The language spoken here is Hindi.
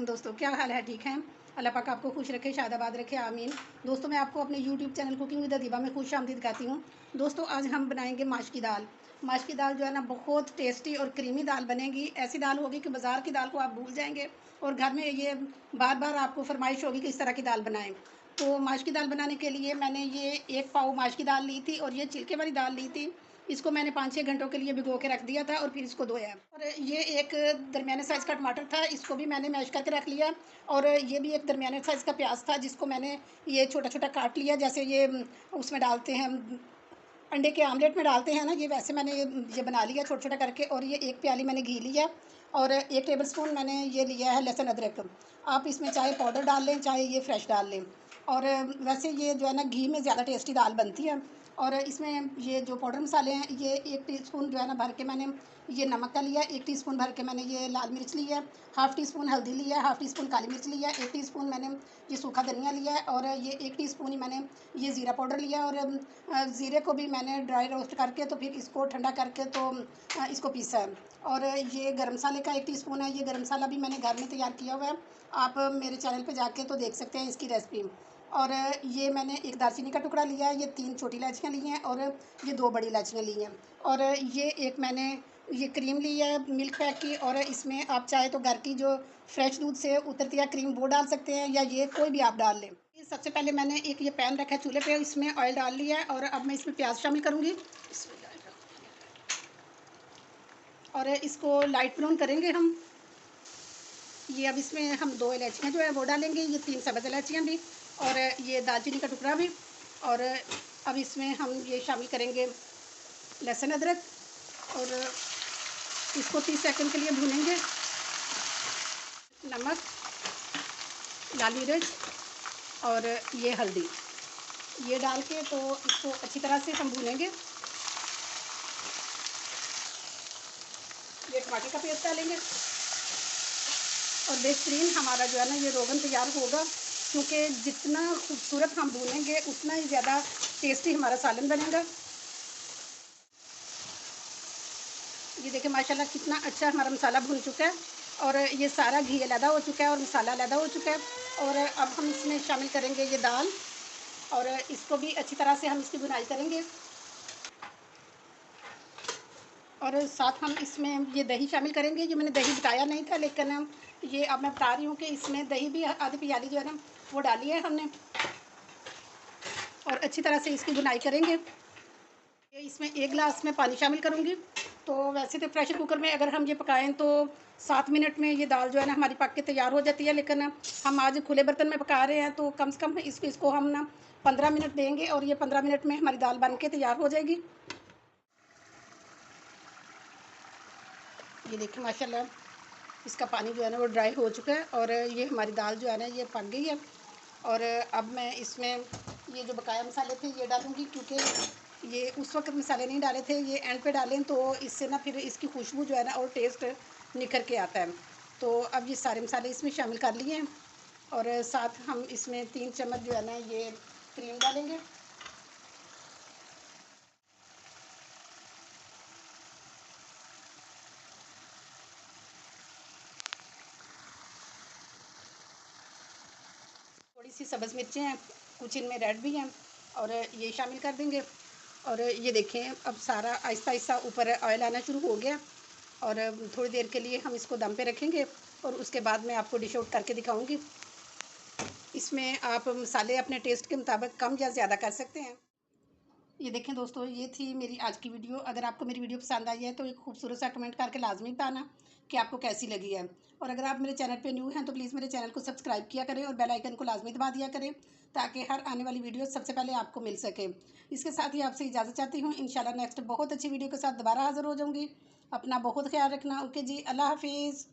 वालेकुम दोस्तों, क्या हाल है? ठीक हैं? अल्लाह पाक आपको खुश रखे, शादाबाद रखे, आमीन। दोस्तों, मैं आपको अपने YouTube channel cooking with Adiba में खुश आमदीद कहती हूँ। दोस्तों, आज हम बनाएंगे माश की दाल। माश की दाल जो है ना बहुत टेस्टी और क्रीमी दाल बनेगी। ऐसी दाल होगी कि बाज़ार की दाल को आप भूल जाएंगे और घर में ये बार बार आपको फरमाइश होगी कि इस तरह की दाल बनाएं। तो माश की दाल बनाने के लिए मैंने ये 1 पाव माश की दाल ली थी और ये छिलके वाली दाल ली थी। इसको मैंने 5-6 घंटों के लिए भिगो के रख दिया था और फिर इसको धोया। और ये एक दरमियाने साइज़ का टमाटर था, इसको भी मैंने मैश करके रख लिया। और ये भी एक दरमियाने साइज़ का प्याज था, जिसको मैंने ये छोटा छोटा काट लिया, जैसे ये उसमें डालते हैं अंडे के आमलेट में डालते हैं ना, ये वैसे मैंने ये बना लिया छोटा छोटा करके। और ये 1 प्याली मैंने घी लिया और 1 टेबल स्पून मैंने ये लिया है लहसुन अदरक। आप इसमें चाहे पाउडर डाल लें, चाहे ये फ्रेश डाल लें। और वैसे ये जो है ना घी में ज़्यादा टेस्टी दाल बनती है। और इसमें ये जो पाउडर मसाले हैं, ये 1 टीस्पून जो है ना भर के मैंने ये नमक का लिया, 1 टीस्पून भर के मैंने ये लाल मिर्च ली है, हाफ़ टी स्पून हल्दी ली है, हाफ़ टी स्पून काली मिर्च लिया, 1 टीस्पून मैंने ये सूखा धनिया लिया है और ये 1 टीस्पून ही मैंने ये ज़ीरा पाउडर लिया। और ज़ीरे को भी मैंने ड्राई रोस्ट करके तो फिर इसको ठंडा करके तो इसको पीसा है। और ये गरम मसाले का 1 टीस्पून है, ये गरम मसाला भी मैंने घर में तैयार किया हुआ है। आप मेरे चैनल पे जाके तो देख सकते हैं इसकी रेसिपी। और ये मैंने एक दालचीनी का टुकड़ा लिया है, ये 3 छोटी इलायचियाँ ली हैं और ये 2 बड़ी इलायचियाँ ली हैं। और ये एक मैंने ये क्रीम ली है मिल्क पैक की। और इसमें आप चाहे तो घर की जो फ्रेश दूध से उतरती है क्रीम वो डाल सकते हैं, या ये कोई भी आप डाल लें। सबसे पहले मैंने एक ये पैन रखा है चूल्हे पे, इसमें ऑयल डाल लिया है और अब मैं इसमें प्याज शामिल करूँगी और इसको लाइट ब्राउन करेंगे हम। ये अब इसमें हम 2 इलायचियाँ जो है वो डालेंगे, ये 3 सब्ज़ इलायचियाँ भी और ये दालचीनी का टुकड़ा भी। और अब इसमें हम ये शामिल करेंगे लहसुन अदरक और इसको 30 सेकंड के लिए भूनेंगे। नमक, लाल मिर्च और ये हल्दी, ये डाल के तो इसको अच्छी तरह से हम भूनेंगे। ये टमाटर का पेस्ट डालेंगे और बेहतरीन हमारा जो है ना ये रोगन तैयार होगा, क्योंकि जितना खूबसूरत हम भूनेंगे उतना ही ज़्यादा टेस्टी हमारा सालन बनेगा। ये देखिए माशाल्लाह कितना अच्छा हमारा मसाला भून चुका है और ये सारा घी अलहदा हो चुका है और मसाला अलहदा हो चुका है। और अब हम इसमें शामिल करेंगे ये दाल और इसको भी अच्छी तरह से हम इसकी भुनाई करेंगे। और साथ हम इसमें ये दही शामिल करेंगे। ये मैंने दही बताया नहीं था, लेकिन ये अब मैं बता रही हूँ कि इसमें दही भी आधी प्याली जो है ना वो डाली है हमने और अच्छी तरह से इसकी भुनाई करेंगे। ये इसमें 1 गिलास में पानी शामिल करूँगी। तो वैसे तो प्रेशर कुकर में अगर हम ये पकाएं तो 7 मिनट में ये दाल जो है ना हमारी पक के तैयार हो जाती है, लेकिन हम आज खुले बर्तन में पका रहे हैं तो कम से कम इसको हम ना 15 मिनट देंगे और ये 15 मिनट में हमारी दाल बन के तैयार हो जाएगी। ये देखिए माशाल्लाह इसका पानी जो है ना वो ड्राई हो चुका है और ये हमारी दाल जो है ना ये पक गई है। और अब मैं इसमें ये जो बकाया मसाले थे ये डालूँगी, क्योंकि ये उस वक्त मसाले नहीं डाले थे, ये एंड पे डालें तो इससे ना फिर इसकी खुशबू जो है ना और टेस्ट निखर के आता है। तो अब ये सारे मसाले इसमें शामिल कर लिए हैं और साथ हम इसमें 3 चम्मच जो है ना ये क्रीम डालेंगे। थोड़ी सी सब्ज़ मिर्चें हैं, कुछ इनमें रेड भी हैं और ये शामिल कर देंगे। और ये देखें अब सारा आहिस्ता आहिस्ता ऊपर ऑयल आना शुरू हो गया और थोड़ी देर के लिए हम इसको दम पे रखेंगे और उसके बाद मैं आपको डिश आउट करके दिखाऊंगी। इसमें आप मसाले अपने टेस्ट के मुताबिक कम या ज़्यादा कर सकते हैं। ये देखें दोस्तों, ये थी मेरी आज की वीडियो। अगर आपको मेरी वीडियो पसंद आई है तो एक खूबसूरत सा कमेंट करके लाजमी बताना कि आपको कैसी लगी है। और अगर आप मेरे चैनल पे न्यू हैं तो प्लीज़ मेरे चैनल को सब्सक्राइब किया करें और बेल आइकन को लाजमी दबा दिया करें, ताकि हर आने वाली वीडियो सबसे पहले आपको मिल सके। इसके साथ ही आपसे इजाज़त चाहती हूँ। इंशाल्लाह नेक्स्ट बहुत अच्छी वीडियो के साथ दोबारा हाज़िर हो जाऊँगी। अपना बहुत ख्याल रखना। ओके जी, अल्लाह हाफिज़।